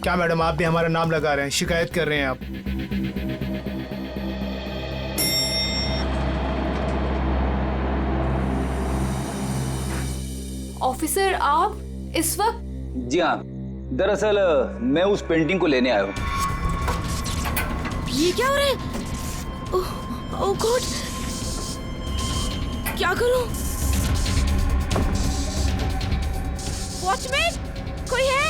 क्या मैडम, आप भी हमारा नाम लगा रहे हैं, शिकायत कर रहे हैं आप? ऑफिसर, आप इस वक्त? जी हाँ, दरअसल मैं उस पेंटिंग को लेने आया हूँ। ये क्या हो रहा है? ओह गॉड, क्या करूं? वॉचमैन, कोई है?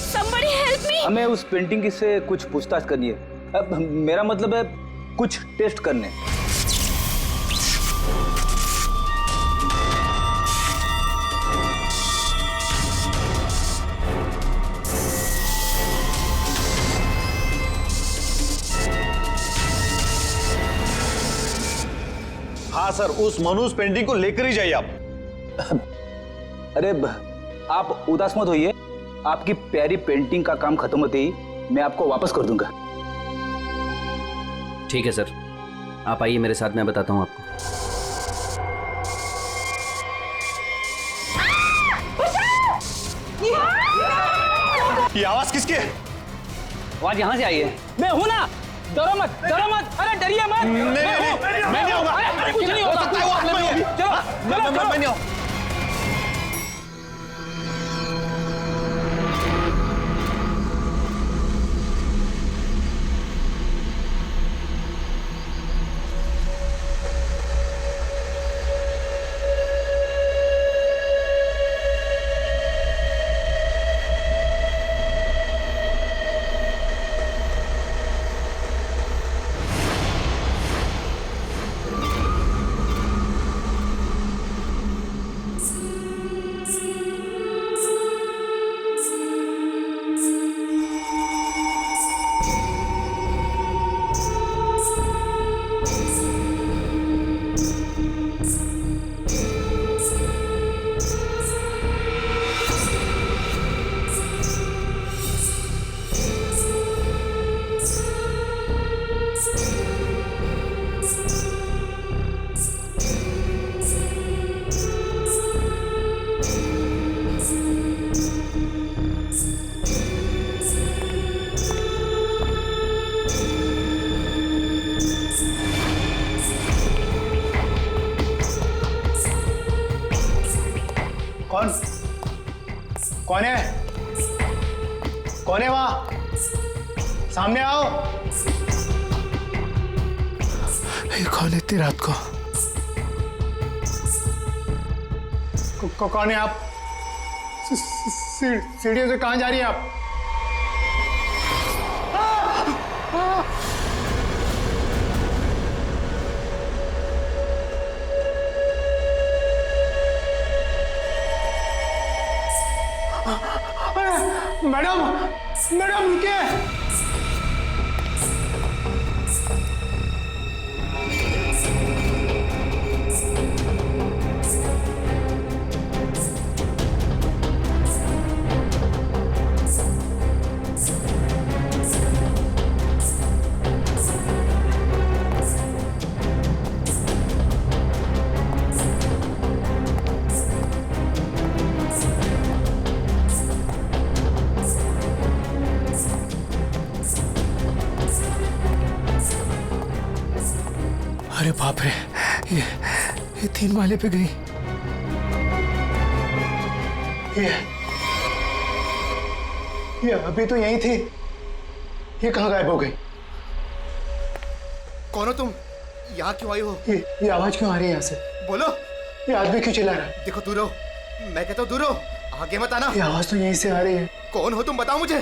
Somebody help me! हमें उस पेंटिंग से कुछ पूछताछ करनी है। अब मेरा मतलब है कुछ टेस्ट करने। हाँ सर, उस मनुष्य पेंटिंग को लेकर ही जाइए आप। अरे आप उदास मत होइए, आपकी प्यारी पेंटिंग का काम खत्म होते ही मैं आपको वापस कर दूंगा। ठीक है सर, आप आइए मेरे साथ, मैं बताता हूँ आपको। ये आवाज किसकी है? आवाज यहाँ से आई है। मैं हूं ना, डरो मत, डरो मत, अरे डरिए मत। मैं नहीं होगा। अरे कुछ नहीं होगा, चलो मैं नहीं हूँ। कौन है? कौन है वहां? सामने आओ। ये कौन है इतनी रात को? कौन है आप? सीढ़ियों से कहां जा रही हैं आप? मैडम, मैडम रुकिए। अरे बाप रे, ये 3 माले पे गई। ये अभी तो यहीं थी, ये कहाँ गायब हो गई? कौन हो तुम? यहाँ क्यों आई हो? ये आवाज क्यों आ रही है यहाँ से? बोलो। ये आदमी क्यों चिल्ला रहा है? देखो दूर रहो, मैं कहता हूँ दूर रहो, आगे मत आना। ये आवाज तो यहीं से आ रही है। कौन हो तुम, बताओ मुझे,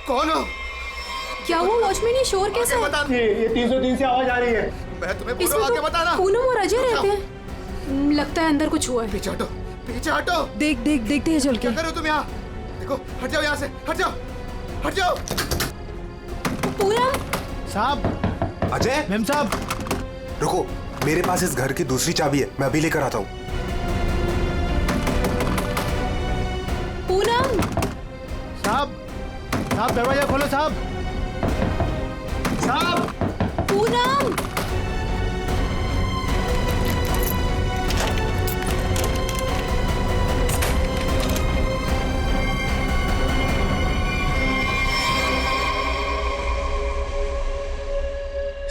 कौन हो? क्या हुआ वॉचमैन, ये शोर कैसा है? ये 303 से आवाज आ रही है। मैं तुम्हें बोल रहा हूँ, आगे मत आना। पूनम और अजय रहते हैं, लगता है अंदर कुछ हुआ है। पीछे हटो, पीछे हटो। देखते हैं चल के। क्या कर रहे हो तुम यहाँ? देखो, हट जाओ यहाँ से, हट जाओ, हट जाओ। पूनम साहब, अजय, मैम साहब, रुको, मेरे पास इस घर की दूसरी चाबी है, मैं अभी लेकर आता हूँ। पूनम साहब, दरवाजा खोलो साहब। साहब, पूनम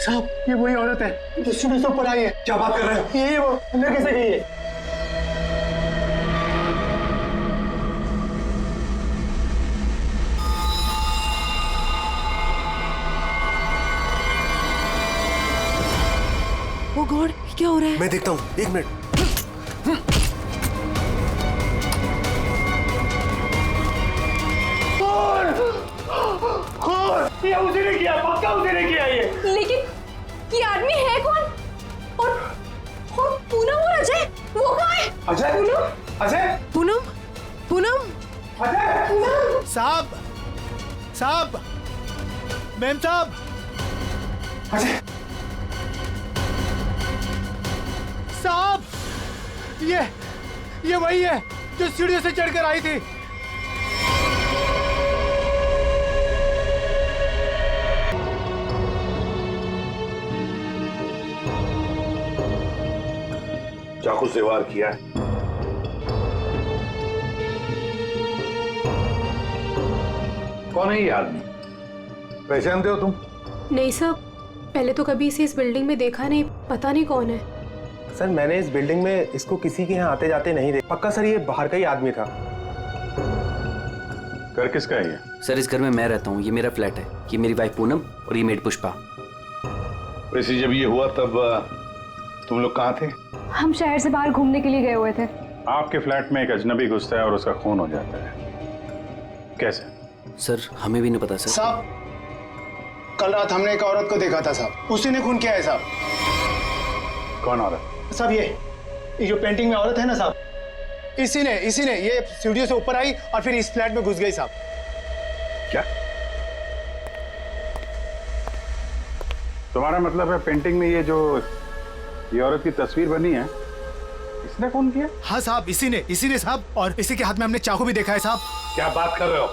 साहब ये वही औरत है जो सीढ़ी से ऊपर आई है। क्या बात कर रहे हो? ये वो अंदर कैसे गई है? ओ गॉड, क्या हो रहा है? मैं देखता हूँ, 1 मिनट। ये उसी ने किया, पक्का उसी ने किया ये। लेकिन ये आदमी है कौन? और पूनम और अजय वो कहाँ है? अजय? अजय? पूनम, पूनम, अजय? साहब, साहब, मैम साहब। अजय साहब, ये वही है जो सीढ़ियों से चढ़कर आई थी। चाकू से वार किया है। कौन है ये आदमी? पहचानते हो तुम? नहीं साहब, पहले तो कभी इसे इस बिल्डिंग में देखा नहीं, पता नहीं कौन है। सर मैंने इस बिल्डिंग में इसको किसी के यहाँ आते जाते नहीं देखा। पक्का सर ये बाहर का ही आदमी था। घर किसका है ये? सर इस घर में मैं रहता हूँ, ये मेरा फ्लैट है, ये मेरी वाइफ पूनम और ये मेड पुष्पा। वैसे जब ये हुआ तब तुम लोग कहाँ थे? हम शहर से बाहर घूमने के लिए गए हुए थे। आपके फ्लैट में एक अजनबी घुसता है और उसका खून हो जाता है, कैसे? सर हमें भी नहीं पता सर। साहब कल रात हमने एक औरत को देखा था साहब, उसी ने खून किया है साहब। कौन औरत? साहब ये जो पेंटिंग में औरत है ना साहब, इसी ने ये सीढ़ियों से ऊपर आई और फिर इस फ्लैट में घुस गई साहब। क्या तुम्हारा मतलब है पेंटिंग में ये औरत की तस्वीर बनी है, इसने खून किया? हाँ साहब, इसी ने साहब, और इसी के हाथ में हमने चाकू भी देखा है साहब। क्या बात कर रहे हो?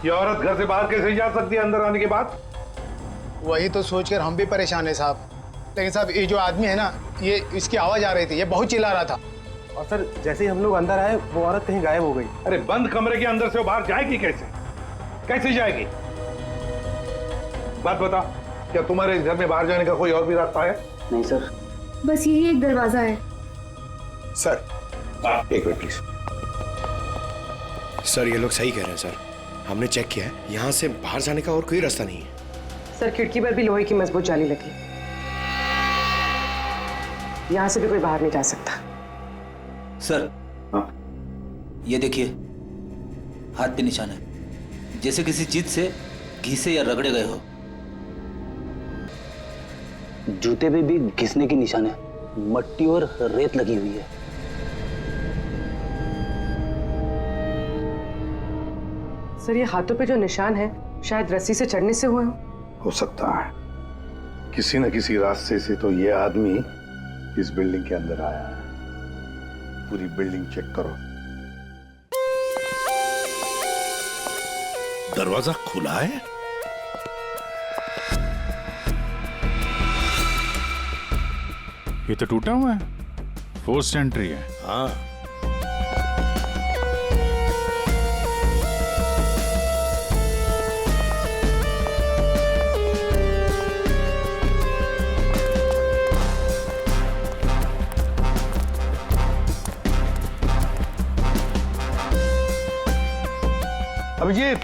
ये औरत घर से बाहर कैसे जा सकती है अंदर आने के बाद? वही तो सोचकर हम भी परेशान है साहब। लेकिन साहब ये जो आदमी है ना, ये इसकी आवाज आ रही थी, ये बहुत चिल्ला रहा था। और सर जैसे ही हम लोग अंदर आए वो औरत कहीं गायब हो गई। अरे बंद कमरे के अंदर से वो बाहर जाएगी कैसे? कैसे जाएगी? बात बताओ, क्या तुम्हारे इस घर में बाहर जाने का कोई और भी रास्ता है? नहीं सर, बस यही एक दरवाजा है। सर एक मिनट प्लीज। सर ये लोग सही कह रहे हैं सर, हमने चेक किया है, यहाँ से बाहर जाने का और कोई रास्ता नहीं है। सर खिड़की पर भी लोहे की मजबूत जाली लगी, यहाँ से भी कोई बाहर नहीं जा सकता। सर ये देखिए, हाथ पे निशान है, जैसे किसी चीज से घिसे या रगड़े गए हो। जूते पे भी घिसने की निशान है, मट्टी और रेत लगी हुई है। सर ये हाथों पे जो निशान है शायद रस्सी से चढ़ने से हुए हो सकता है, किसी न किसी रास्ते से तो ये आदमी इस बिल्डिंग के अंदर आया है। पूरी बिल्डिंग चेक करो। दरवाजा खुला है? ये तो टूटा हुआ है, फोर्स्ड एंट्री है। हाँ अभिजीत,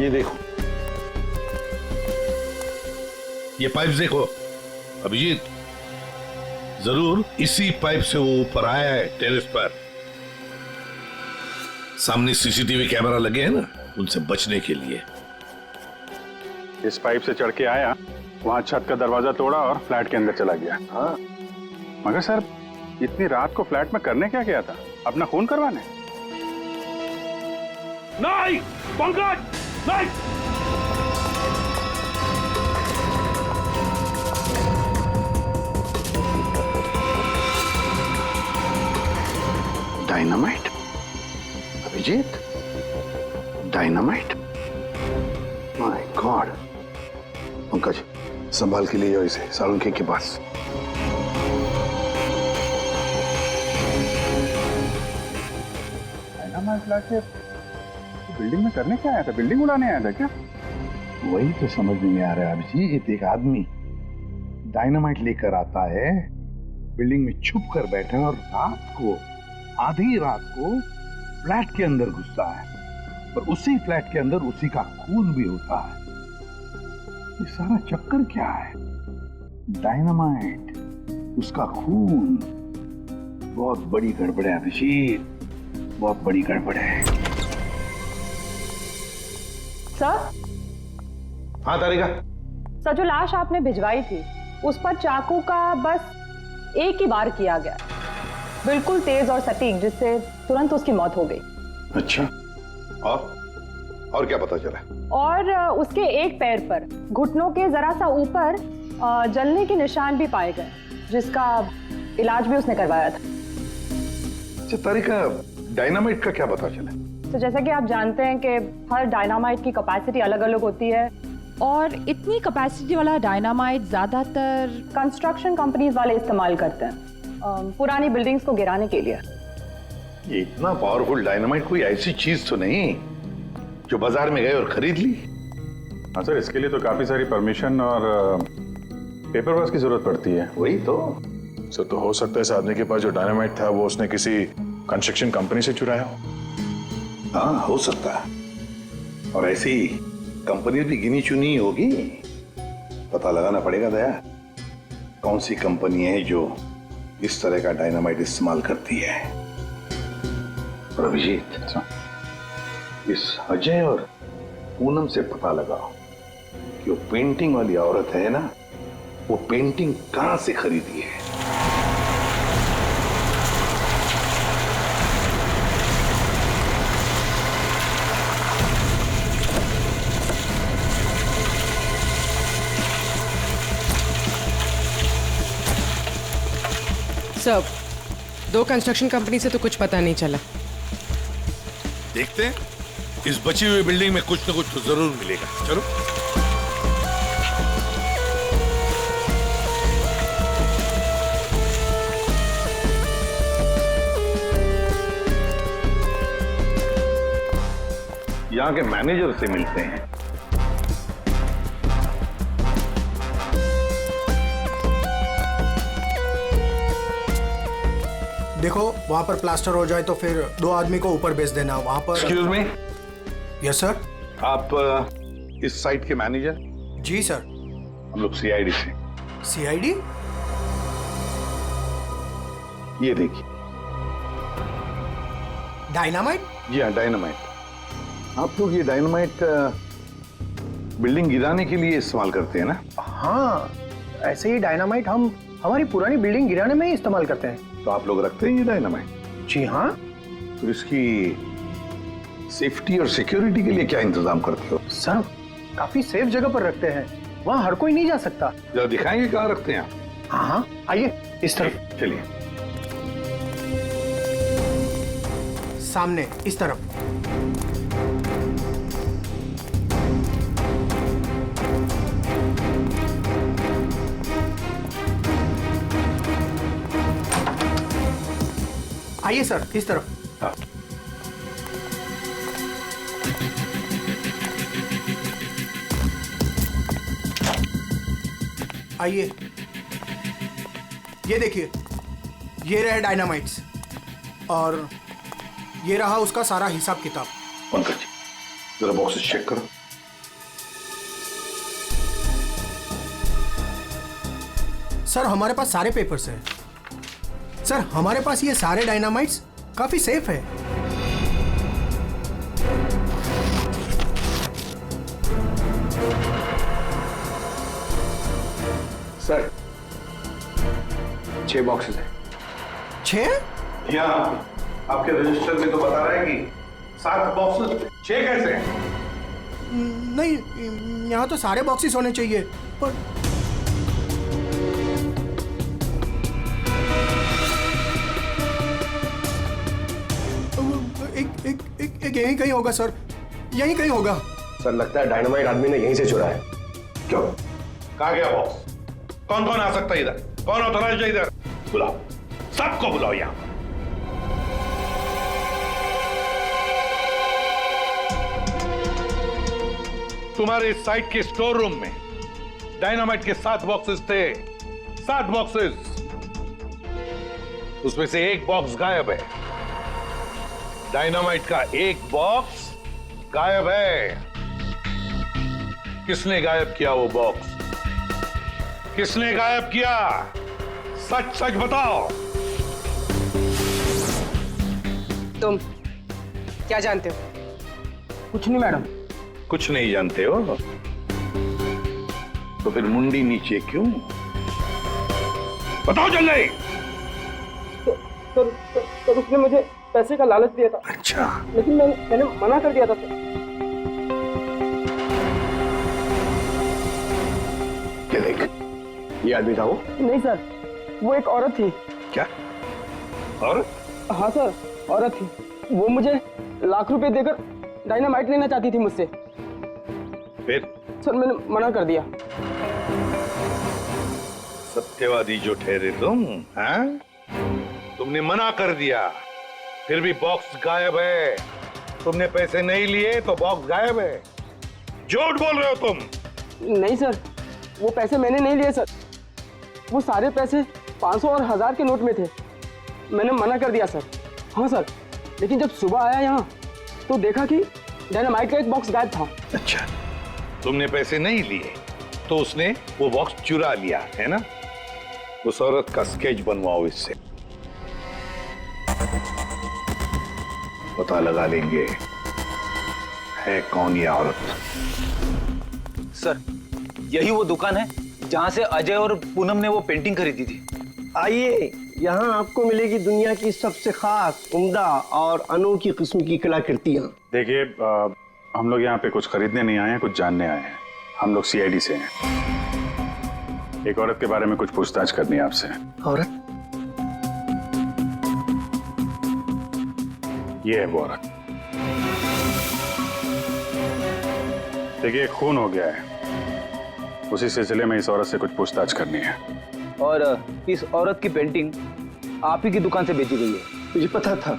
ये देखो, ये पाइप देखो अभिजीत, जरूर इसी पाइप से वो ऊपर आया है टेरेस पर। सामने सीसीटीवी कैमरा लगे हैं ना, उनसे बचने के लिए। इस पाइप से चढ़ के आया, वहां छत का दरवाजा तोड़ा और फ्लैट के अंदर चला गया। हाँ मगर सर इतनी रात को फ्लैट में करने क्या गया था? अपना खून करवाने? नहीं पंकज, नहीं। Dynamite? Abhijeet, dynamite? My God. Pankaj संभाल के ले जाओ इसे सालुंखे के पास। डायनामाइट लाके बिल्डिंग में करने क्या आया था? बिल्डिंग उड़ाने आया था क्या? वही तो समझ में नहीं आ रहा है अभिजीत। एक आदमी डायनामाइट लेकर आता है, बिल्डिंग में छुप कर बैठा है और रात को, आधी रात को फ्लैट के अंदर घुसता है, और उसी फ्लैट के अंदर उसी का खून भी होता है। ये सारा चक्कर क्या है? डायनामाइट, उसका खून। बहुत बड़ी गड़बड़ है अभिजीत, बहुत बड़ी गड़बड़ है। सर, हाँ तारिका। सर जो लाश आपने भिजवाई थी उस पर चाकू का बस एक ही बार किया गया, बिल्कुल तेज और सटीक, जिससे तुरंत उसकी मौत हो गई। अच्छा, और क्या पता चला? और उसके एक पैर पर घुटनों के जरा सा ऊपर जलने के निशान भी पाए गए, जिसका इलाज भी उसने करवाया था। अच्छा तारिका, डायनामाइट का क्या पता चला? तो जैसा कि आप जानते हैं कि हर डायनामाइट की कैपेसिटी अलग अलग होती है, और इतनी कैपेसिटी वाला डायनामाइट ज्यादातर कंस्ट्रक्शन कंपनीज वाले इस्तेमाल करते हैं पुरानी बिल्डिंग्स को गिराने के लिए। ये इतना पावरफुल डायनामाइट कोई ऐसी चीज तो नहीं जो बाजार में गए और खरीद ली? हाँ सर, इसके लिए तो काफी सारी परमिशन और पेपर वर्क की जरूरत पड़ती है। वही तो सर, तो हो सकता है इस आदमी के पास जो डायनामाइट था वो उसने किसी कंस्ट्रक्शन कंपनी से चुराया हो। हाँ, हो सकता है। और ऐसी कंपनी भी गिनी चुनी होगी, पता लगाना पड़ेगा दया, कौन सी कंपनी है जो इस तरह का डायनामाइट इस्तेमाल करती है। और अभिजीत, इस अजय और पूनम से पता लगाओ कि वो पेंटिंग वाली औरत है ना, वो पेंटिंग कहां से खरीदी है। सब 2 कंस्ट्रक्शन कंपनी से तो कुछ पता नहीं चला। देखते हैं, इस बची हुई बिल्डिंग में कुछ न कुछ तो जरूर मिलेगा। चलो। यहाँ के मैनेजर से मिलते हैं। देखो, वहाँ पर प्लास्टर हो जाए तो फिर 2 आदमी को ऊपर भेज देना। वहाँ पर। Excuse me. Yes sir. आप इस साइट के मैनेजर? जी सर। हम लोग सीआईडी से। सीआईडी? ये देखिए। डायनामाइट? जी हाँ, डायनामाइट। आप लोग ये डायनामाइट बिल्डिंग गिराने के लिए इस्तेमाल करते हैं ना? हाँ, ऐसे ही डायनामाइट हम हमारी पुरानी बिल्डिंग गिराने में ही इस्तेमाल करते हैं। तो आप लोग रखते हैं ये डायनामाइट? जी हाँ। तो इसकी सेफ्टी और सिक्योरिटी के लिए क्या इंतजाम करते हो? सर, काफी सेफ जगह पर रखते हैं, वहाँ हर कोई नहीं जा सकता। जरा दिखाएंगे कहाँ रखते हैं आप? हाँ हाँ, आइए इस तरफ। चलिए। सामने इस तरफ। आइए सर, इस तरफ। हाँ। आइए, ये देखिए, ये रहे डायनामाइट्स और ये रहा उसका सारा हिसाब किताब। पंकज जी, जरा बॉक्सेस चेक करो। सर, हमारे पास सारे पेपर्स हैं। सर, हमारे पास ये सारे डायनामाइट्स काफी सेफ है। सर, 6 बॉक्सेस हैं। 6? यहाँ आपके रजिस्टर में तो बता रहा है कि 7 बॉक्सेस। 6 कैसे हैं? नहीं, यहाँ तो सारे बॉक्सेस होने चाहिए, पर एक यहीं कहीं होगा सर, यहीं कहीं होगा। सर, लगता है डायनामाइट आदमी ने यहीं से चुराया है। क्यों? कहाँ गया बॉक्स? कौन कौन आ सकता है इधर? कौन ऑथराइज्ड है इधर? बुलाओ, सबको बुलाओ यहाँ। तुम्हारे साइट के स्टोर रूम में डायनामाइट के 7 बॉक्सेस थे। 7 बॉक्सेस, उसमें से एक बॉक्स गायब है। डायनामाइट का एक बॉक्स गायब है। किसने गायब किया वो बॉक्स? किसने गायब किया? सच सच बताओ। तुम क्या जानते हो? कुछ नहीं मैडम। कुछ नहीं जानते हो तो फिर मुंडी नीचे क्यों? बताओ जल्दी। तो उसने मुझे पैसे का लालच दिया था। अच्छा, लेकिन मैंने मना कर दिया था सर। क्या देख, ये आदमी था वो? नहीं सर, वो एक औरत थी। क्या? और? हाँ सर, औरत थी। वो मुझे लाख रुपए देकर डायनामाइट लेना चाहती थी मुझसे। फिर? सर मैंने मना कर दिया। सत्यवादी जो ठहरे तुम, हैं? तुमने मना कर दिया, फिर भी बॉक्स गायब है। तुमने पैसे नहीं लिए तो बॉक्स गायब है। झूठ बोल रहे हो तुम। नहीं सर, वो पैसे मैंने नहीं लिए सर। वो सारे पैसे 500 और 1000 के नोट में थे। मैंने मना कर दिया सर। हाँ सर, लेकिन जब सुबह आया यहाँ तो देखा कि डायनामाइट का एक बॉक्स गायब था। अच्छा, तुमने पैसे नहीं लिए तो उसने वो बॉक्स चुरा लिया है ना? उस औरत का स्केच बनवाओ इससे, पता लगा लेंगे है कौन ये औरत। सर, यही वो दुकान है जहां से अजय और पूनम ने वो पेंटिंग खरीदी थी। आइए, यहाँ आपको मिलेगी दुनिया की सबसे खास, उम्दा और अनोखी किस्म की कलाकृतियाँ। देखिए, हम लोग यहाँ पे कुछ खरीदने नहीं आए हैं, कुछ जानने आए हैं। हम लोग सीआईडी से हैं। एक औरत के बारे में कुछ पूछताछ करनी है आपसे। औरत? ये है वो औरत। देखिए, खून हो गया है, उसी सिलसिले में इस औरत से कुछ पूछताछ करनी है। और इस औरत की पेंटिंग आप ही की दुकान से बेची गई है। मुझे पता था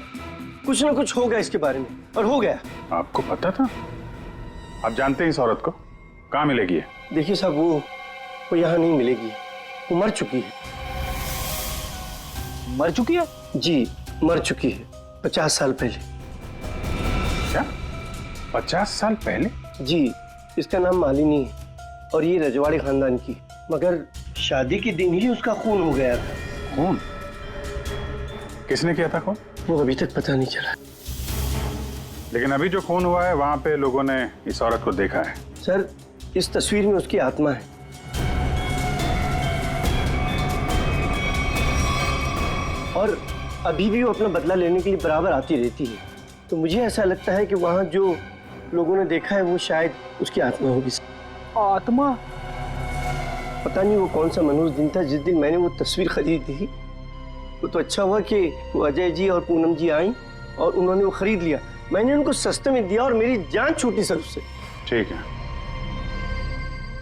कुछ ना कुछ होगा इसके बारे में, और हो गया। आपको पता था? आप जानते हैं इस औरत को? कहाँ मिलेगी ये? देखिए साहब, वो यहाँ नहीं मिलेगी। वो मर चुकी है। मर चुकी है? जी, मर चुकी है 50 साल पहले। क्या? 50 साल पहले? जी, इसका नाम मालिनी है और ये रजवाड़ी खानदान की, मगर शादी के दिन ही उसका खून हो गया था। खून? किसने किया था खून? वो अभी तक पता नहीं चला। लेकिन अभी जो खून हुआ है वहां पे लोगों ने इस औरत को देखा है। सर, इस तस्वीर में उसकी आत्मा है। और अभी भी वो अपना बदला लेने के लिए बराबर आती रहती है। तो मुझे ऐसा लगता है कि वहाँ जो लोगों ने देखा है वो शायद उसकी आत्मा होगी। आत्मा? पता नहीं वो कौन सा मनहूस दिन था जिस दिन मैंने वो तस्वीर खरीदी थी। वो तो अच्छा हुआ कि वो अजय जी और पूनम जी आई और उन्होंने वो खरीद लिया। मैंने उनको सस्ते में दिया और मेरी जान छूटी सर उससे। ठीक है,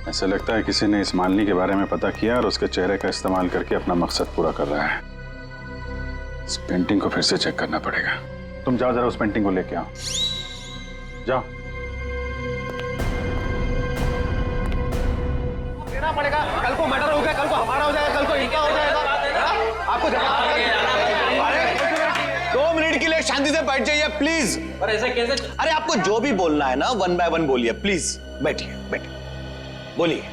ऐसा लगता है किसी ने इस मालिनी के बारे में पता किया और उसके चेहरे का इस्तेमाल करके अपना मकसद पूरा कर रहा है। इस पेंटिंग को फिर से चेक करना पड़ेगा। तुम जाओ, जरा उस पेंटिंग को लेके आओ। जाओ। देना पड़ेगा। कल को मर्डर हो गया, कल को हमारा हो जाएगा, कल को इनका हो जाएगा। आपको 2 मिनट के लिए शांति से बैठ जाइए प्लीज। पर ऐसे कैसे? अरे आपको जो भी बोलना है ना 1 बाय 1 बोलिए प्लीज। बैठिए बैठिए, बोलिए।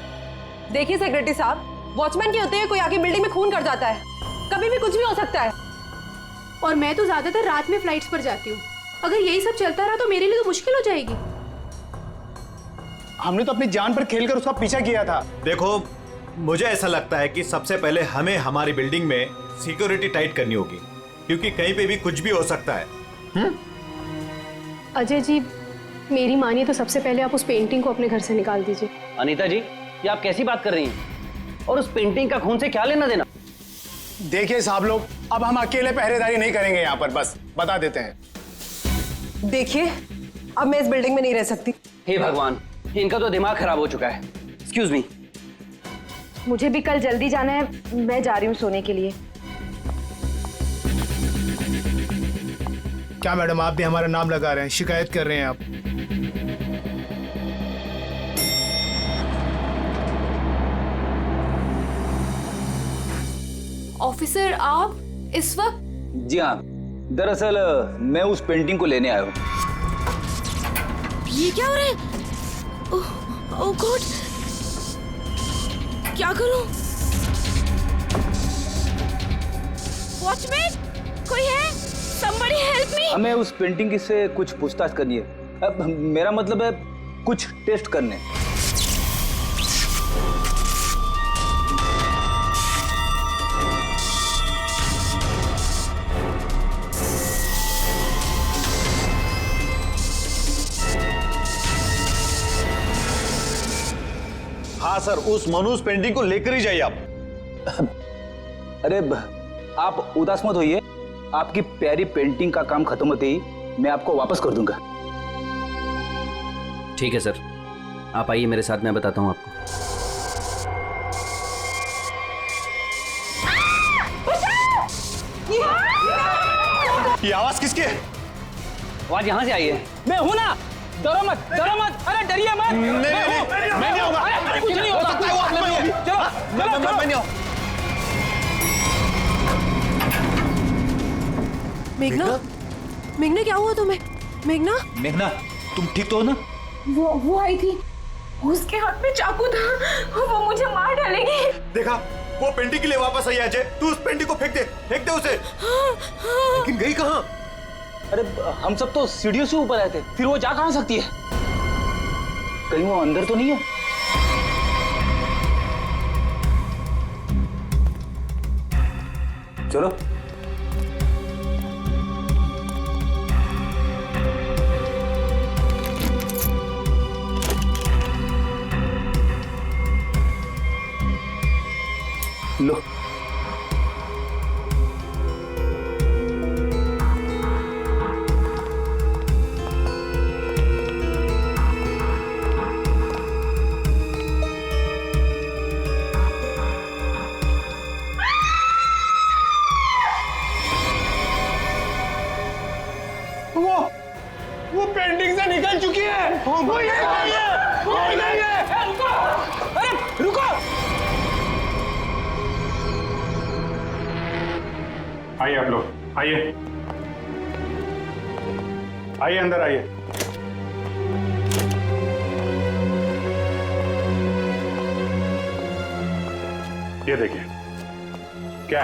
देखिए सेक्रेटरी साहब, वॉचमैन के होते हुए कोई आके बिल्डिंग में खून कर जाता है। कभी भी कुछ भी हो सकता है। और मैं तो ज्यादातर रात में फ्लाइट्स पर जाती हूँ। अगर यही सब चलता रहा तो मेरे लिए तो मुश्किल हो जाएगी। हमने तो अपनी जान पर खेलकर उसका पीछा किया था। देखो, मुझे ऐसा लगता है कि सबसे पहले हमें हमारी बिल्डिंग में सिक्योरिटी टाइट करनी होगी, क्योंकि कहीं पे भी कुछ भी हो सकता है। अजय जी, मेरी मानिए तो सबसे पहले आप उस पेंटिंग को अपने घर से निकाल दीजिए। अनीता जी, ये आप कैसी बात कर रही हैं? और उस पेंटिंग का खून से क्या लेना देना? देखिए साहब लोग, अब हम अकेले पहरेदारी नहीं करेंगे यहाँ पर, बस बता देते हैं। देखिए, अब मैं इस बिल्डिंग में नहीं रह सकती। हे भगवान, इनका तो दिमाग खराब हो चुका है। Excuse me. मुझे भी कल जल्दी जाना है, मैं जा रही हूँ सोने के लिए। क्या मैडम, आप भी हमारा नाम लगा रहे हैं, शिकायत कर रहे हैं आप? ऑफिसर आप इस वक्त? जी हाँ, दरअसल मैं उस पेंटिंग को लेने आया हूँ। ये क्या हो रहा है? ओह गॉड, क्या करूं? वॉचमैन, कोई है? Somebody help me! हमें उस पेंटिंग से कुछ पूछताछ करनी है। अब मेरा मतलब है कुछ टेस्ट करने। हाँ सर, उस मनुष पेंटिंग को लेकर ही जाइए आप। अरे आप उदास मत होइए, आपकी प्यारी पेंटिंग का काम खत्म होते ही मैं आपको वापस कर दूंगा। ठीक है सर, आप आइए मेरे साथ, मैं बताता हूँ आपको। ये आवाज किसकी है? आवाज यहाँ से आई है। मैं हूं ना, डरो मत, डरो मत, अरे डरिए मत। मैं नहीं होगा। अरे कुछ नहीं होगा। चलो मैं नहीं हूँ। मेघना, मेघना क्या हुआ तुम्हें? मेघना, मेघना, तुम ठीक तो हो ना? वो आई थी, उसके हाथ में चाकू था, वो मुझे मार डालेगी। देखा, वो पेंटिंग के लिए वापस आई अजय। तू उस पेंटिंग को फेंक दे उसे। लेकिन गई कहाँ? अरे हम सब तो सीढ़ियों से ऊपर आए थे, फिर वो जा कहाँ सकती है? कहीं वो अंदर तो नहीं है? चलो। लो, वो पेंटिंग से निकल चुकी है। वो ये अरे रुको! आइए आप लोग, आइए आइए, अंदर आइए। ये देखिए, क्या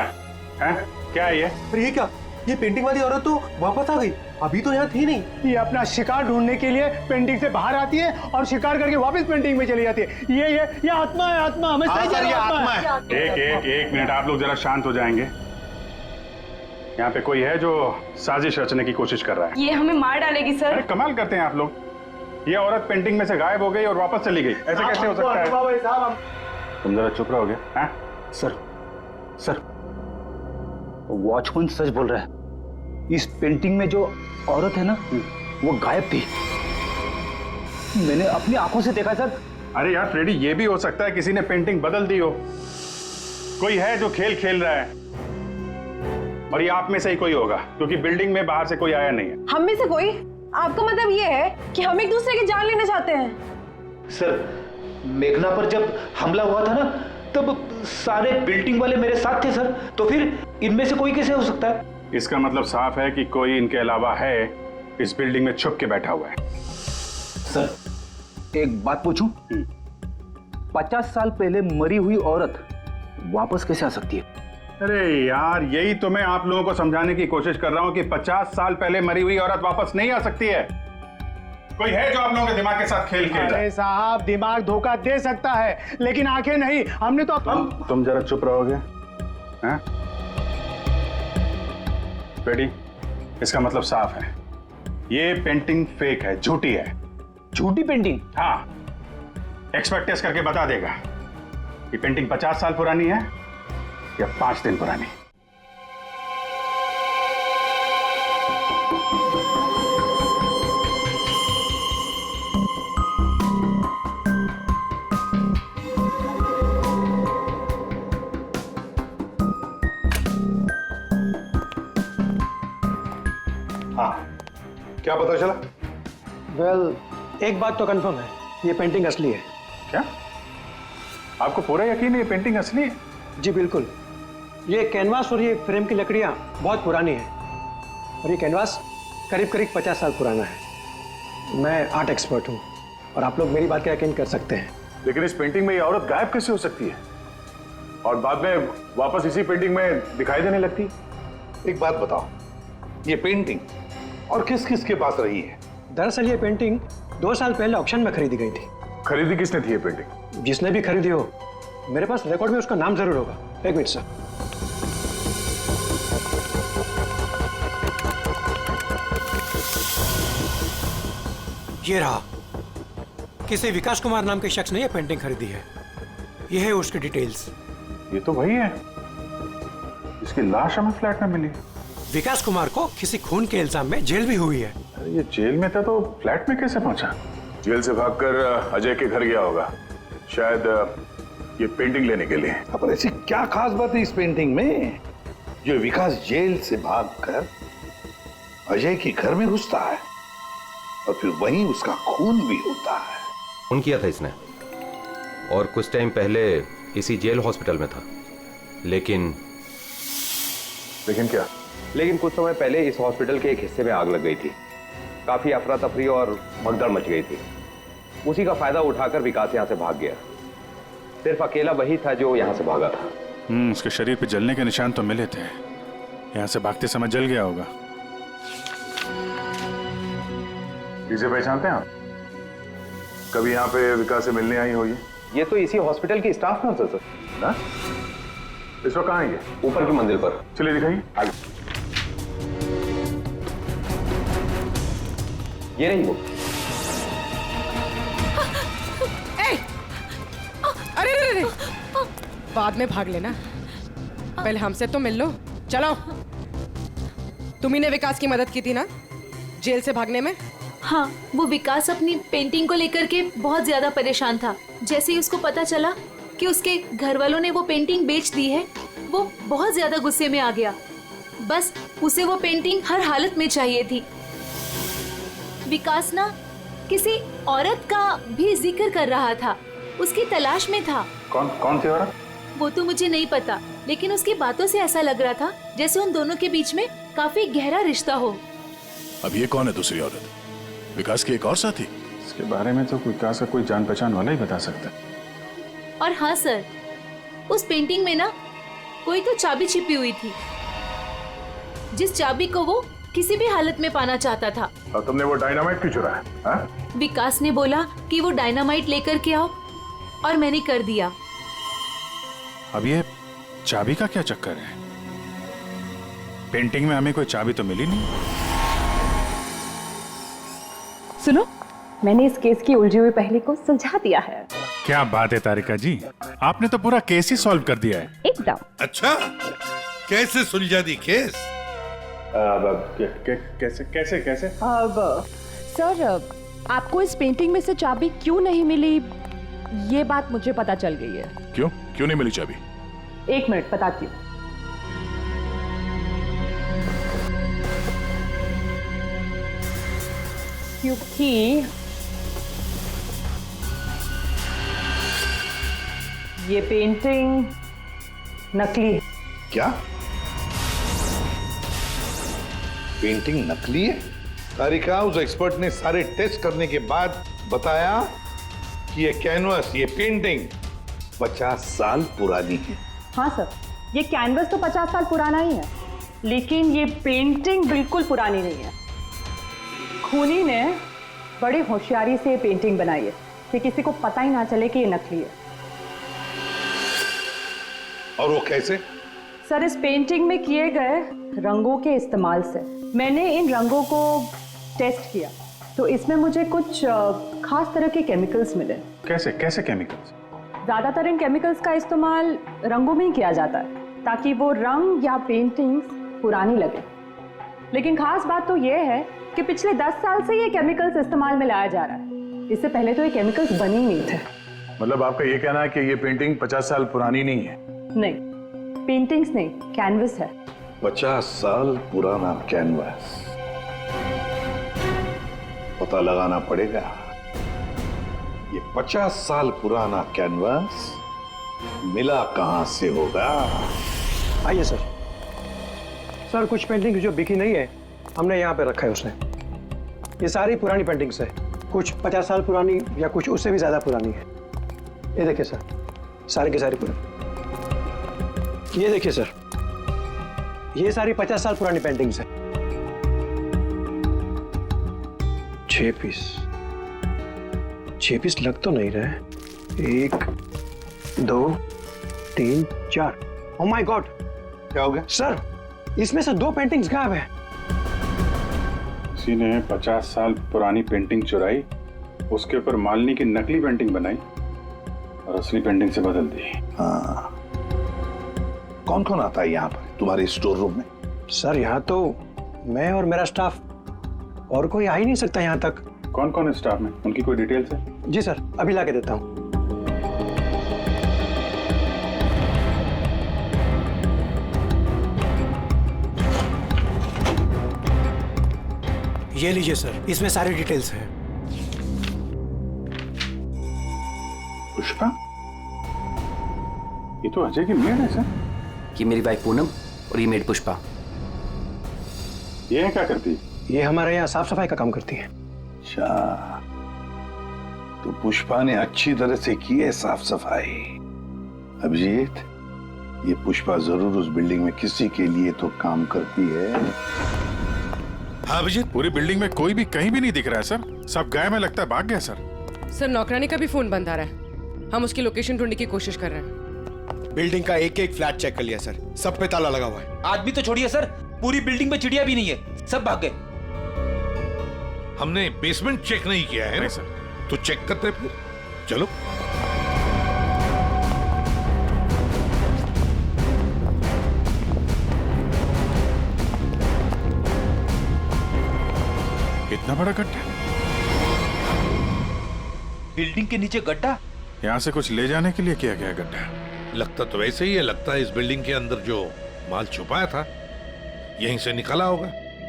है? क्या है ये? अरे ये क्या? ये पेंटिंग वाली औरत तो वापस आ गई, अभी तो यहाँ थी नहीं। ये अपना शिकार ढूंढने के लिए पेंटिंग से बाहर आती है और शिकार करके वापस पेंटिंग में चली जाती है। ये आत्मा है, आत्मा। हमें सही सर, ये आत्मा है। एक मिनट, आप लोग जरा शांत हो जाएंगे। यहाँ पे कोई है जो साजिश रचने की कोशिश कर रहा है। ये हमें मार डालेगी सर। अरे कमाल करते हैं आप लोग। ये औरत पेंटिंग में से गायब हो गई और वापस चली गई, ऐसे कैसे हो सकता है? तुम जरा चुप रहोगे? हाँ? सर, वॉचमैन सच बोल रहा है। इस पेंटिंग में जो औरत है ना, वो गायब थी। मैंने अपनी आंखों से देखा सर। अरे यार फ्रेडी, ये भी हो सकता है किसी ने पेंटिंग बदल दी हो। कोई है जो खेल खेल रहा है, और ये आप में से ही कोई होगा, क्योंकि बिल्डिंग में बाहर से कोई आया नहीं है। हम में से कोई? आपका मतलब ये है कि हम एक दूसरे की जान लेना चाहते हैं? सर, मेघना पर जब हमला हुआ था ना, तब सारे बिल्डिंग वाले मेरे साथ थे सर। तो फिर इनमें से कोई कैसे हो सकता है? इसका मतलब साफ है कि कोई इनके अलावा है, इस बिल्डिंग में छुप के बैठा हुआ है। सर, एक बात पूछूं? 50 साल पहले मरी हुई औरत वापस कैसे आ सकती है? अरे यार, यही तो मैं आप लोगों को समझाने की कोशिश कर रहा हूं कि 50 साल पहले मरी हुई औरत वापस नहीं आ सकती है। कोई है जो आप लोगों के दिमाग के साथ खेल खेल रहा है? अरे साहब, दिमाग धोखा दे सकता है, लेकिन आंखें नहीं। हमने तो तुम जरा चुप रहोगे? हैं? फ्रेडी, इसका मतलब साफ है, ये पेंटिंग फेक है, झूठी है। झूठी पेंटिंग? हाँ, एक्सपर्ट टेस्ट करके बता देगा ये पेंटिंग 50 साल पुरानी है या 5 दिन पुरानी। हाँ, क्या पता चला? वेल, एक बात तो कंफर्म है, ये पेंटिंग असली है। क्या? आपको पूरा यकीन है ये पेंटिंग असली है? जी बिल्कुल। ये कैनवास और ये फ्रेम की लकड़ियाँ बहुत पुरानी है और ये कैनवास करीब करीब 50 साल पुराना है। मैं आर्ट एक्सपर्ट हूँ और आप लोग मेरी बात का यकीन कर सकते हैं। लेकिन इस पेंटिंग में ये औरत गायब कैसे हो सकती है और बाद में वापस इसी पेंटिंग में दिखाई देने लगती? एक बात बताओ, ये पेंटिंग और किस किस के पास रही है? दरअसल ये पेंटिंग 2 साल पहले ऑक्शन में खरीदी गई थी। खरीदी किसने थी ये पेंटिंग? जिसने भी खरीदी हो, मेरे पास रिकॉर्ड में उसका नाम जरूर होगा। एक मिनट सर। ये रहा, किसी विकास कुमार नाम के शख्स ने यह पेंटिंग खरीदी है। यह है उसकी डिटेल्स। ये तो वही है इसकी लाश हमें फ्लैट में मिली। विकास कुमार को किसी खून के इल्जाम में जेल भी हुई है। अरे ये जेल में था तो फ्लैट में कैसे पहुंचा? जेल से भागकर अजय के घर गया होगा, शायद ये पेंटिंग लेने के लिए। पर ऐसी क्या खास बात है इस पेंटिंग में जो विकास जेल से भागकर अजय के घर में घुसता है और फिर वहीं उसका खून भी होता है? खून किया था इसने और कुछ टाइम पहले इसी जेल हॉस्पिटल में था। लेकिन क्या? लेकिन कुछ समय पहले इस हॉस्पिटल के एक हिस्से में आग लग गई थी। काफी अफरा तफरी और भगदड़ मच गई थी। उसी का फायदा उठाकर विकास यहाँ से भाग गया। सिर्फ अकेला वही था जो यहाँ से भागा था। उसके शरीर पे जलने के निशान तो मिले थे। यहाँ से भागते समय जल गया होगा। इसे पहचानते हैं आप? कभी यहाँ पे विकास से मिलने आई होगी? ये तो इसी हॉस्पिटल की स्टाफ नर्स है सर। ना? इस वक्त कहाँ है ये? ऊपर की मंजिल पर। चलिए दिखाइए। आगे। ये नहीं वो। अरे रे रे, बाद में भाग लेना, पहले हमसे तो मिल लो। चलो, तुम्ही ने विकास की मदद की थी ना जेल से भागने में? हाँ, वो विकास अपनी पेंटिंग को लेकर के बहुत ज्यादा परेशान था। जैसे ही उसको पता चला कि उसके घर वालों ने वो पेंटिंग बेच दी है, वो बहुत ज्यादा गुस्से में आ गया। बस उसे वो पेंटिंग हर हालत में चाहिए थी। विकास ना किसी औरत का भी जिक्र कर रहा था, उसकी तलाश में था। कौन सी औरत? वो तो मुझे नहीं पता, लेकिन उसकी बातों से ऐसा लग रहा था जैसे उन दोनों के बीच में काफी गहरा रिश्ता हो। अब ये कौन है दूसरी औरत? विकास की एक और साथी? इसके बारे में तो विकास का कोई जान पहचान वाला ही बता सकता है। और हाँ सर, उस पेंटिंग में ना कोई तो चाबी छिपी हुई थी, जिस चाबी को वो किसी भी हालत में पाना चाहता था। और तुमने वो डायनामाइट क्यों चुराया? हाँ? विकास ने बोला कि वो डायनामाइट लेकर के आओ और मैंने कर दिया। अब ये चाबी का क्या चक्कर है? पेंटिंग में हमें कोई चाबी तो मिली नहीं। सुनो, मैंने इस केस की उलझी हुई पहेली को सुलझा दिया है। क्या बात है तारिका जी, आपने तो पूरा केस ही सॉल्व कर दिया है। एकदम। अच्छा, कैसे सुलझा दी केस? कैसे कैसे कैसे? अब सर, आपको इस पेंटिंग में से चाबी क्यों नहीं मिली, ये बात मुझे पता चल गई है। क्यों नहीं मिली चाबी? 1 मिनट बताती हूँ। क्योंकि ये पेंटिंग नकली है। क्या? पेंटिंग नकली है? तारिका, उस एक्सपर्ट ने सारे टेस्ट करने के बाद बताया कि ये कैनवस, ये पेंटिंग 50 साल पुरानी है। हाँ सर, ये कैनवस तो 50 साल पुराना ही है, लेकिन ये पेंटिंग बिल्कुल पुरानी नहीं है। खूनी ने बड़ी होशियारी से ये पेंटिंग बनाई है कि किसी को पता ही ना चले कि ये नकली है। और वो कैसे? सर, इस पेंटिंग में किए गए रंगों के इस्तेमाल से मैंने इन रंगों को टेस्ट किया, तो इसमें मुझे कुछ खास तरह के केमिकल्स मिले। कैसे कैसे केमिकल्स? ज्यादातर इन केमिकल्स का इस्तेमाल रंगों में ही किया जाता है ताकि वो रंग या पेंटिंग्स पुरानी लगे। लेकिन खास बात तो ये है कि पिछले 10 साल से ये केमिकल्स इस्तेमाल में लाया जा रहा है। इससे पहले तो ये केमिकल्स बने ही नहीं थे। मतलब आपका ये कहना है कि ये पेंटिंग 50 साल पुरानी नहीं है? नहीं, पेंटिंग्स नहीं, कैनवस है। 50 साल पुराना कैनवस। पता लगाना पड़ेगा ये 50 साल पुराना कैनवस मिला कहां से होगा। आइए सर। सर कुछ पेंटिंग जो बिकी नहीं है हमने यहाँ पे रखा है उसने। ये सारी पुरानी पेंटिंग्स है, कुछ 50 साल पुरानी या कुछ उससे भी ज्यादा पुरानी है। ये देखिए सर, सारी की सारी पुरानी। ये देखिए सर, ये सारी 50 साल पुरानी पेंटिंग्स है। 6 पीस लग तो नहीं रहे। 1 2 3 4। ओह माय गॉड, क्या हो गया सर? इसमें से 2 पेंटिंग्स गायब है। किसी ने 50 साल पुरानी पेंटिंग चुराई, उसके ऊपर मालिनी की नकली पेंटिंग बनाई और असली पेंटिंग से बदल दी। हाँ, कौन कौन आता है यहाँ पर तुम्हारे स्टोर रूम में? सर यहाँ तो मैं और मेरा स्टाफ, और कोई आ ही नहीं सकता यहाँ तक। कौन कौन है स्टाफ में? उनकी कोई डिटेल्स है? जी सर, अभी ला के देता हूँ। ये लीजिए सर, इसमें सारी डिटेल्स है। पुष्पा, ये तो अजय की मेड है सर। ये मेरी वाइफ पूनम और ये मेड पुष्पा। ये क्या करती है? ये हमारे यहाँ साफ सफाई का काम करती है। अच्छा, तो पुष्पा ने अच्छी तरह से की है साफ सफाई। अभिजीत, ये पुष्पा जरूर उस बिल्डिंग में किसी के लिए तो काम करती है। हाँ अभिजीत, पूरी बिल्डिंग में कोई भी कहीं भी नहीं दिख रहा है सर। सब गायब है, लगता है भाग गया सर। सर नौकरानी का भी फोन बंद आ रहा है, हम उसकी लोकेशन ढूंढने की कोशिश कर रहे हैं। बिल्डिंग का एक एक फ्लैट चेक कर लिया सर, सब पे ताला लगा हुआ है। आदमी तो छोड़िए सर, पूरी बिल्डिंग में चिड़िया भी नहीं है, सब भाग गए। हमने बेसमेंट चेक नहीं किया है ना सर, तो चेक करते फिर। चलो इतना बड़ा गड्ढा, बिल्डिंग के नीचे गड्ढा। यहाँ से कुछ ले जाने के लिए किया गया गड्ढा। लगता तो वैसे ही है, लगता है इस बिल्डिंग के अंदर जो माल छुपाया था यहीं से निकला होगा।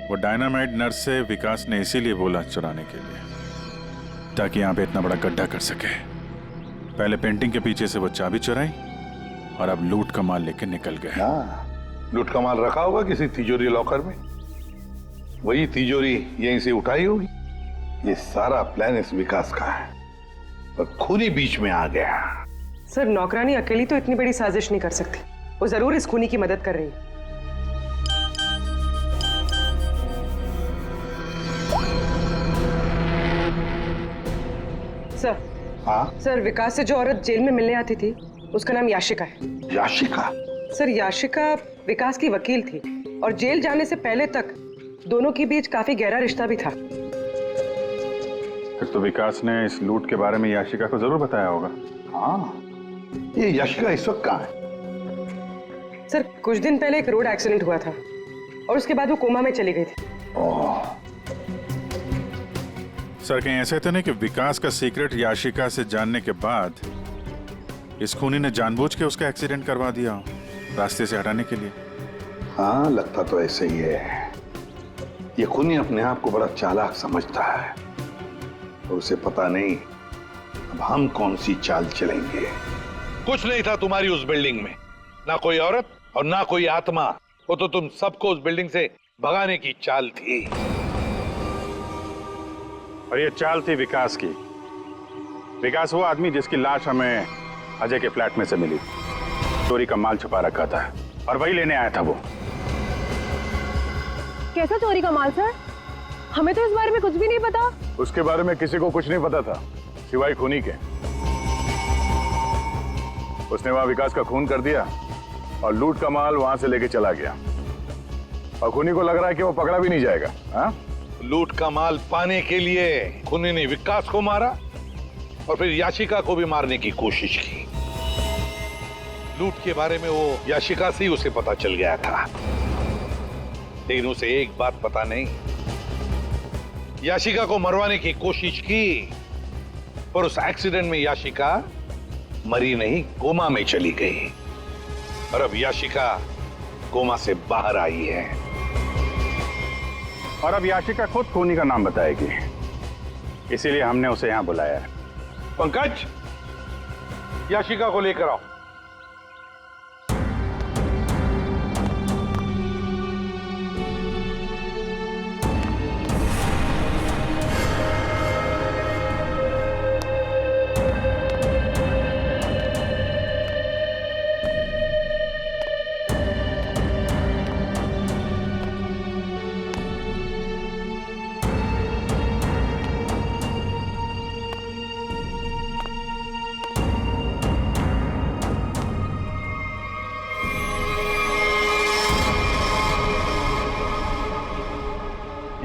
वो डायनामाइट नर्स से विकास ने इसीलिए बोला चुराने के लिए, ताकि यहाँ पे इतना बड़ा गड्ढा कर सके। पहले पेंटिंग के पीछे से वो चाबी चुराई और अब लूट का माल लेके निकल गए। लूट का माल रखा होगा किसी तिजोरी लॉकर में, वही तिजोरी यहीं से उठाई होगी। ये सारा प्लान इस विकास का है, पर खुद ही बीच में आ गया। सर नौकरानी अकेली तो इतनी बड़ी साजिश नहीं कर सकती, वो जरूर इस खूनी की मदद कर रही है। सर। हाँ सर, विकास से जो औरत जेल में मिलने आती थी उसका नाम याशिका है। याशिका? सर याशिका विकास की वकील थी और जेल जाने से पहले तक दोनों के बीच काफी गहरा रिश्ता भी था। फिर तो विकास ने इस लूट के बारे में याशिका को जरूर बताया होगा। हाँ, ये याशिका इस वक्त कहाँ है? सर कुछ दिन पहले एक रोड एक्सीडेंट हुआ था और उसके बाद वो कोमा में चली गई थी। सर कहीं ऐसे तो नहीं कि विकास का सीक्रेट याशिका से जानने के बाद इस खूनी ने जानबूझ के उसका एक्सीडेंट करवा दिया हो, रास्ते से हटाने के लिए? हाँ, लगता तो ऐसे ही है। ये खूनी अपने आप को बड़ा चालाक समझता है और उसे पता नहीं अब हम कौन सी चाल चलेंगे। कुछ नहीं था तुम्हारी उस बिल्डिंग में, ना कोई औरत और ना कोई आत्मा। वो तो तुम सबको उस बिल्डिंग से भगाने की चाल थी। और ये चाल थी विकास की। विकास वो आदमी जिसकी लाश हमें अजय के फ्लैट में से मिली, चोरी का माल छुपा रखा था और वही लेने आया था वो। कैसा चोरी का माल सर? हमें तो इस बारे में कुछ भी नहीं पता। उसके बारे में किसी को कुछ नहीं पता था सिवाय खूनी के। उसने वहां विकास का खून कर दिया और लूट का माल वहां से लेके चला गया और खूनी को लग रहा है कि वो पकड़ा भी नहीं जाएगा। हाँ? लूट का माल पाने के लिए खूनी ने विकास को मारा और फिर याशिका को भी मारने की कोशिश की। लूट के बारे में वो याशिका से ही उसे पता चल गया था, लेकिन उसे एक बात पता नहीं, याशिका को मरवाने की कोशिश की पर उस एक्सीडेंट में याशिका मरी नहीं, कोमा में चली गई और अब याशिका कोमा से बाहर आई है। और अब याशिका खुद खूनी का नाम बताएगी, इसीलिए हमने उसे यहां बुलाया है। पंकज, याशिका को लेकर आओ।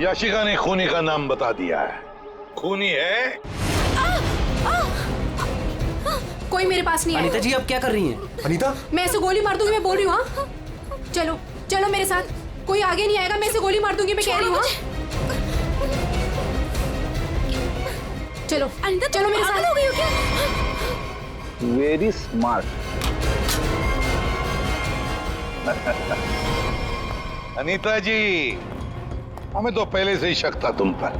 याशिका ने खूनी का नाम बता दिया है। खूनी है। कोई मेरे पास नहीं है। अनीता जी आप क्या कर रही हैं? अनीता, मैं ऐसे गोली मार दूंगी, मैं बोल रही हूँ। हाँ चलो चलो मेरे साथ, कोई आगे नहीं आएगा, मैं ऐसे गोली मार दूंगी, मैं कह रही हूँ। चलो अनीता चलो मेरे साथ। हो गई हो क्या? Very smart. अनीता जी, हमें तो पहले से ही शक था तुम पर।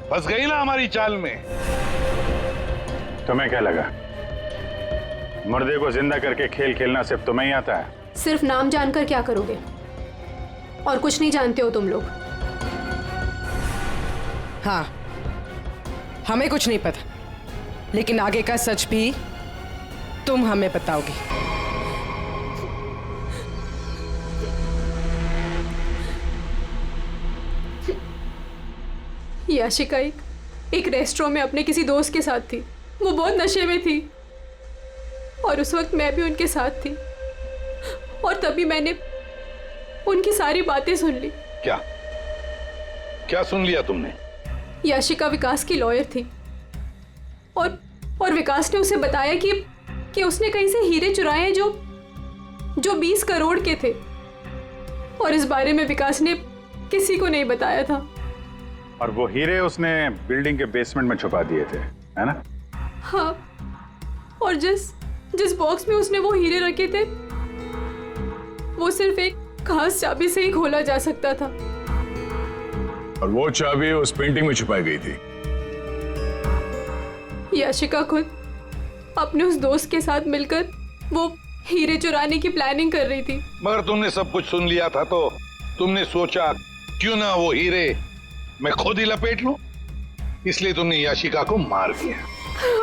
फंस गई ना हमारी चाल में। तुम्हें क्या लगा मुर्दे को जिंदा करके खेल खेलना सिर्फ तुम्हें ही आता है? सिर्फ नाम जानकर क्या करोगे, और कुछ नहीं जानते हो तुम लोग। हाँ, हमें कुछ नहीं पता, लेकिन आगे का सच भी तुम हमें बताओगी। याशिका एक रेस्टोरेंट में अपने किसी दोस्त के साथ थी। वो बहुत नशे में थी और उस वक्त मैं भी उनके साथ थी, और तभी मैंने उनकी सारी बातें सुन ली। क्या क्या सुन लिया तुमने? याशिका विकास की लॉयर थी और विकास ने उसे बताया कि उसने कहीं से हीरे चुराए हैं जो 20 करोड़ के थे, और इस बारे में विकास ने किसी को नहीं बताया था। और वो हीरे उसने बिल्डिंग के बेसमेंट में छुपा दिए थे, है ना? हाँ, और जिस बॉक्स में उसने वो हीरे रखे थे वो सिर्फ एक खास चाबी से ही खोला जा सकता था। और वो चाबी उस पेंटिंग में छुपाई गई थी। याशिका खुद अपने उस दोस्त के साथ मिलकर वो हीरे चुराने की प्लानिंग कर रही थी। मगर तुमने सब कुछ सुन लिया था तो तुमने सोचा क्यों ना वो हीरे मैं खुद ही लपेट लूं, इसलिए तुमने याशिका को मार दिया।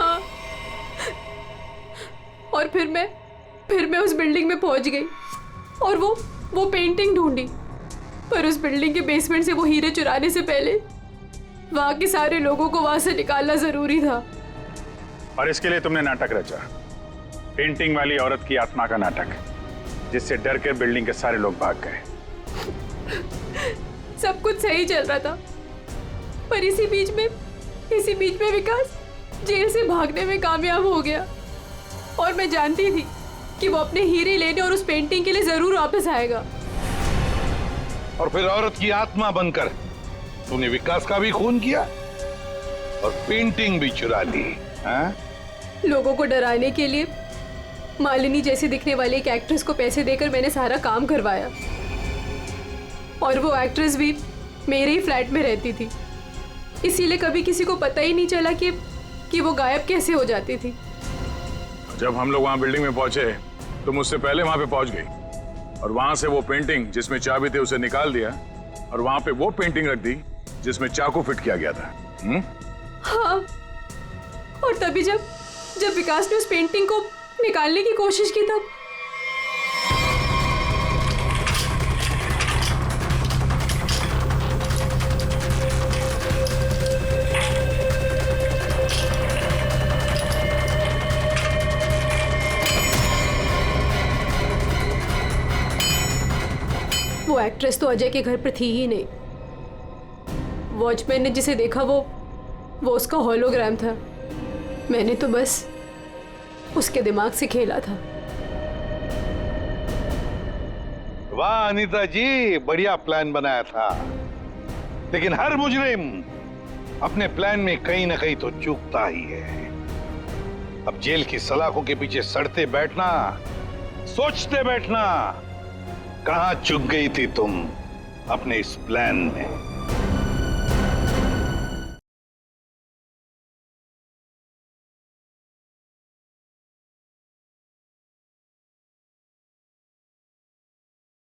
हाँ। और फिर मैं उस बिल्डिंग में पहुंच गई और वो पेंटिंग ढूंढी, पर उस बिल्डिंग के बेसमेंट से वो हीरे चुराने से पहले वहां के सारे लोगों को वहां से निकालना जरूरी था। और इसके लिए तुमने नाटक रचा, पेंटिंग वाली औरत की आत्मा का नाटक, जिससे डर कर बिल्डिंग के सारे लोग भाग गए। सब कुछ सही चल रहा था, पर इसी बीच में विकास जेल से भागने में कामयाब हो गया, और मैं जानती थी कि वो अपने हीरे लेने और उस पेंटिंग के लिए जरूर वापस आएगा। और फिर औरत की आत्मा बनकर तुमने विकास का भी खून किया और पेंटिंग भी चुरा ली। हाँ? लोगों को डराने के लिए मालिनी जैसे दिखने वाली एक एक्ट्रेस को पैसे देकर मैंने सारा काम करवाया, और वो एक्ट्रेस भी मेरे ही फ्लैट में रहती थी, इसीलिए कभी किसी को पता ही नहीं चला कि वो गायब कैसे हो जाती थी। जब हम लोग वहां बिल्डिंग में पहुंचे तुम उससे पहले वहां पे पहुंच गई, और वहां से वो पेंटिंग जिसमें चाबी थी उसे निकाल दिया, और वहां पे वो पेंटिंग रख दी जिसमें चाकू फिट किया गया था। हाँ, और तभी जब विकास ने उस पेंटिंग को निकालने की कोशिश की तब वो एक्ट्रेस तो अजय के घर पर थी ही नहीं। वॉचमैन ने जिसे देखा वो उसका होलोग्राम था। मैंने तो बस उसके दिमाग से खेला था। वाह अनीता जी, बढ़िया प्लान बनाया था, लेकिन हर मुजरिम अपने प्लान में कहीं ना कहीं तो चूकता ही है। अब जेल की सलाखों के पीछे सड़ते बैठना, सोचते बैठना, कहां चूक गई थी तुम अपने इस प्लान में?